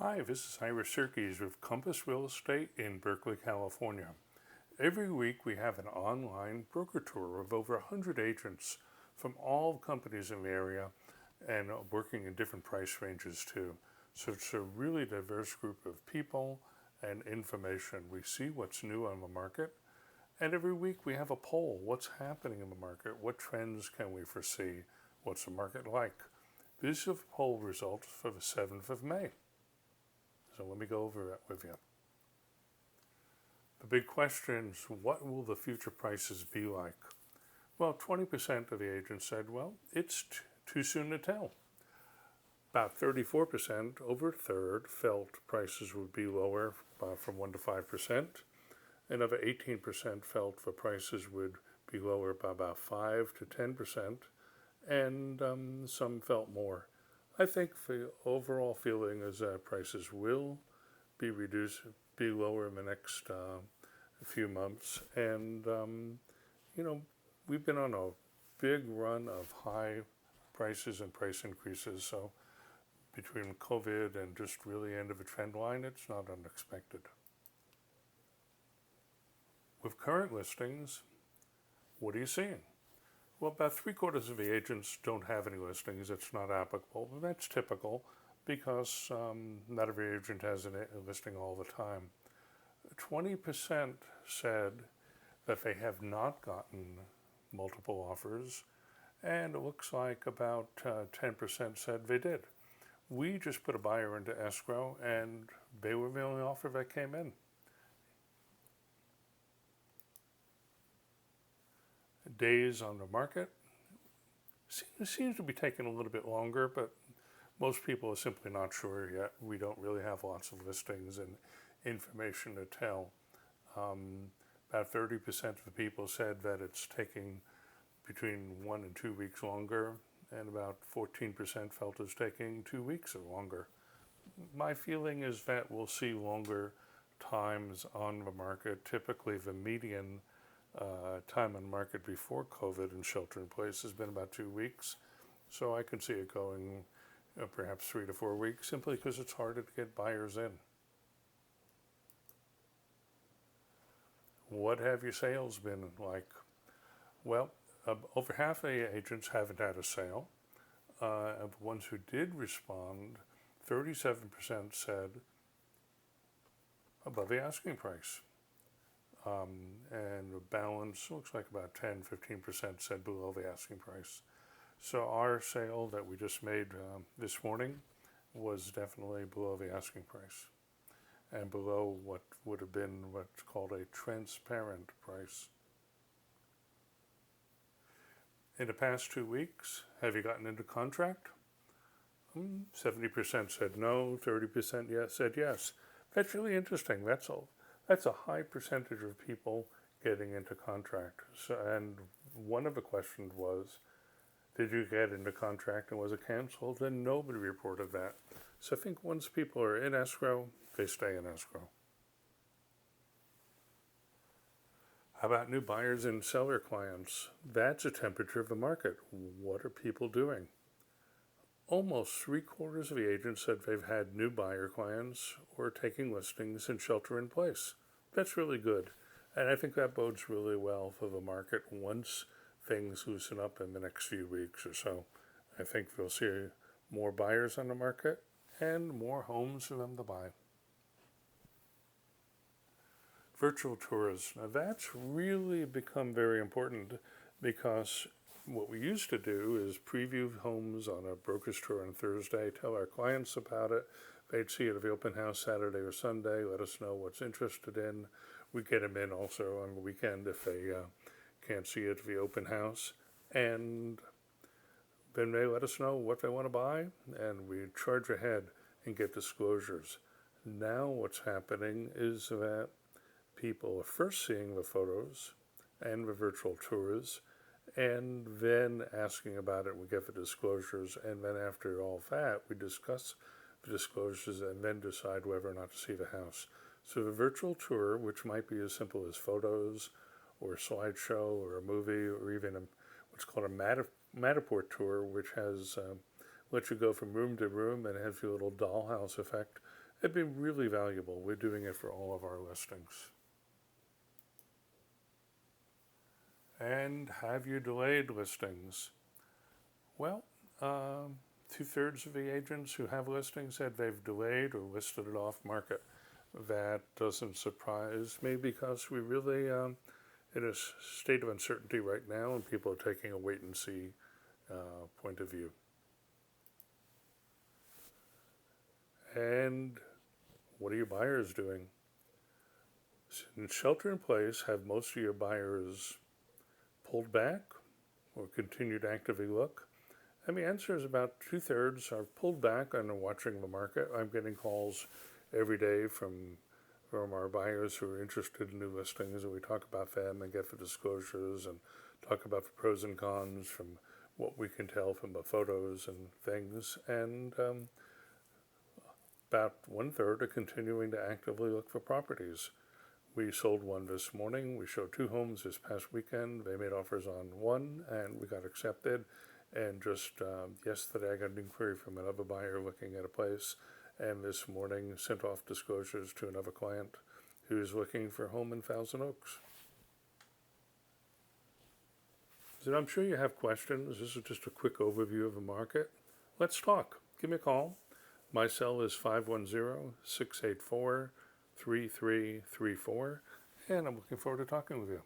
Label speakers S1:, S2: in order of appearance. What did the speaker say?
S1: Hi, this is Serkes with Compass Real Estate in Berkeley, California. Every week we have an online broker tour of over 100 agents from all companies in the area and working in different price ranges too. So it's a really diverse group of people and information. We see what's new on the market, and every week we have a poll. What's happening in the market? What trends can we foresee? What's the market like? These are the poll results for the 7th of May. So let me go over it with you. The big question is, what will the future prices be like? Well, 20% of the agents said, well, it's too soon to tell. About 34%, over a third, felt prices would be lower from 1 to 5%. Another 18% felt the prices would be lower by about 5 to 10%, and some felt more. I think the overall feeling is that prices will be lower in the next few months. And, we've been on a big run of high prices and price increases. So between COVID and just really end of a trend line, it's not unexpected. With current listings, what are you seeing? Well, about 3/4 of the agents don't have any listings. It's not applicable, but that's typical because not every agent has a listing all the time. 20% said that they have not gotten multiple offers, and it looks like about 10% said they did. We just put a buyer into escrow, and they were the only offer that came in. Days on the market seems to be taking a little bit longer, but most people are simply not sure yet. We don't really have lots of listings and information to tell. About 30% of the people said that it's taking between 1 and 2 weeks longer, and about 14% felt it's taking 2 weeks or longer. My feeling is that we'll see longer times on the market. Typically, the median time on the market before COVID and shelter in place has been about 2 weeks. So I can see it going perhaps 3 to 4 weeks, simply because it's harder to get buyers in. What have your sales been like? Well, over half the agents haven't had a sale. Of the ones who did respond, 37% said above the asking price. And the balance looks like about 10-15% said below the asking price. So our sale that we just made this morning was definitely below the asking price and below what would have been what's called a transparent price. In the past 2 weeks, have you gotten into contract? 70% said no, 30% said yes. That's really interesting. That's a high percentage of people getting into contract. So, and one of the questions was, did you get into contract and was it canceled? And nobody reported that. So I think once people are in escrow, they stay in escrow. How about new buyers and seller clients? That's a temperature of the market. What are people doing? Almost 3/4 of the agents said they've had new buyer clients or taking listings in shelter in place. That's really good. And I think that bodes really well for the market once things loosen up in the next few weeks or so. I think we'll see more buyers on the market and more homes for them to buy. Virtual tours. Now that's really become very important because what we used to do is preview homes on a broker's tour on Thursday, tell our clients about it. They'd see it at the open house Saturday or Sunday, let us know what's interested in. We get them in also on the weekend if they can't see it at the open house. And then they let us know what they want to buy, and we charge ahead and get disclosures. Now what's happening is that people are first seeing the photos and the virtual tours, and then asking about it. We get the disclosures, and then after all that, we discuss the disclosures and then decide whether or not to see the house. So the virtual tour, which might be as simple as photos or a slideshow or a movie or even what's called a Matterport tour, which has lets you go from room to room and has a little dollhouse effect It'd be really valuable. We're doing it for all of our listings. And have you delayed listings? Well, 2/3 of the agents who have listings said they've delayed or listed it off market. That doesn't surprise me because we really in a state of uncertainty right now, and people are taking a wait and see point of view. And what are your buyers doing? In shelter in place, have most of your buyers pulled back or continued to actively look? And the answer is about 2/3 are pulled back and are watching the market. I'm getting calls every day from our buyers who are interested in new listings, and we talk about them and get the disclosures and talk about the pros and cons from what we can tell from the photos and things. And about 1/3 are continuing to actively look for properties. We sold one this morning. We showed 2 homes this past weekend. They made offers on one, and we got accepted. And just yesterday, I got an inquiry from another buyer looking at a place, and this morning sent off disclosures to another client who's looking for a home in Thousand Oaks. So I'm sure you have questions. This is just a quick overview of the market. Let's talk. Give me a call. My cell is 510-684-3334, and I'm looking forward to talking with you.